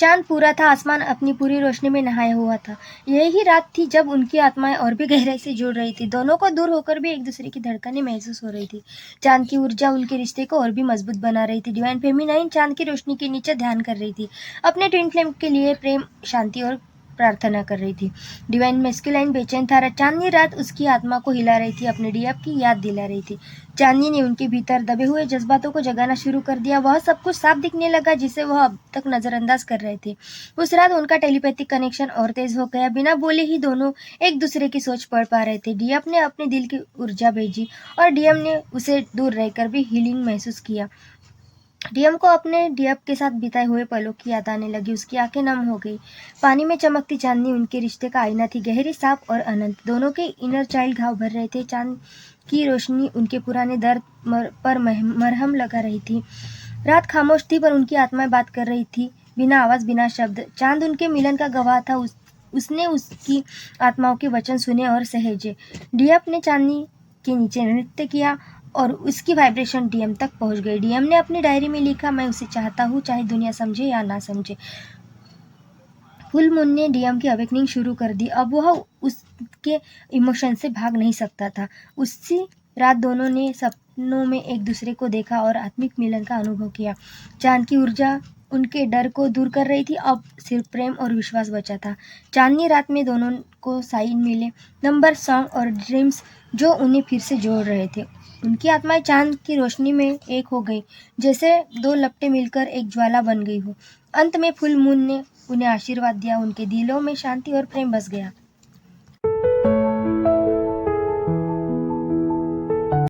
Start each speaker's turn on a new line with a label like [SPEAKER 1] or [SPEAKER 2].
[SPEAKER 1] चांद पूरा था, आसमान अपनी पूरी रोशनी में नहाया हुआ था। यही रात थी जब उनकी आत्माएं और भी गहराई से जुड़ रही थी। दोनों को दूर होकर भी एक दूसरे की धड़कनें महसूस हो रही थी। चांद की ऊर्जा उनके रिश्ते को और भी मजबूत बना रही थी। डिवाइन फेमिनाइन चांद की रोशनी के नीचे ध्यान कर रही थी, अपने ट्विन फ्लेम के लिए प्रेम, शांति और प्रार्थना कर रही थी। डिवाइन मैस्कुलाइन बेचैन था। चांदनी रात उसकी आत्मा को हिला रही थी, अपने डीएफ की याद दिला रही थी। चांदनी ने उनके भीतर दबे हुए जज्बातों को जगाना शुरू कर दिया। वह सब कुछ साफ दिखने लगा जिसे वह अब तक नजरअंदाज कर रहे थे। उस रात उनका टेलीपैथिक कनेक्शन और तेज हो गया। बिना बोले ही दोनों एक दूसरे की सोच पढ़ पा रहे थे। डीएफ ने अपने दिल की ऊर्जा भेजी और डीएम ने उसे दूर रहकर भी हीलिंग महसूस किया। डीएम को अपने डीएफ के साथ बिताए हुए पलों की याद आने लगी। उसकी आंखें नम हो गई। पानी में चमकती चांदनी उनके रिश्ते का आईना थी, गहरी, साफ और अनंत। दोनों के इनर चाइल्ड घाव भर रहे थे। चांद की रोशनी उनके पुराने दर्द पर मरहम लगा रही थी। रात खामोश थी पर उनकी आत्माएं बात कर रही थी, बिना आवाज, बिना शब्द। चांद उनके मिलन का गवाह था। उसने उसकी आत्माओं के वचन सुने और सहेजे। डीएफ ने चांदनी के नीचे नृत्य किया और उसकी वाइब्रेशन डीएम तक पहुंच गई। डीएम ने अपनी डायरी में लिखा, मैं उसे चाहता हूँ, चाहे दुनिया समझे या ना समझे। फुल मून ने डीएम की अवेकनिंग शुरू कर दी। अब वह उसके इमोशन से भाग नहीं सकता था। उसी रात दोनों ने सपनों में एक दूसरे को देखा और आत्मिक मिलन का अनुभव किया। चांद की ऊर्जा उनके डर को दूर कर रही थी। अब सिर्फ प्रेम और विश्वास बचा था। चांदनी रात में दोनों को साइन मिले, नंबर, सॉन्ग और ड्रीम्स जो उन्हें फिर से जोड़ रहे थे। उनकी आत्माएं चांद की रोशनी में एक हो गई, जैसे दो लपटें मिलकर एक ज्वाला बन गई हो। अंत में फुल मून ने उन्हें आशीर्वाद दिया। उनके दिलों में शांति और प्रेम बस गया।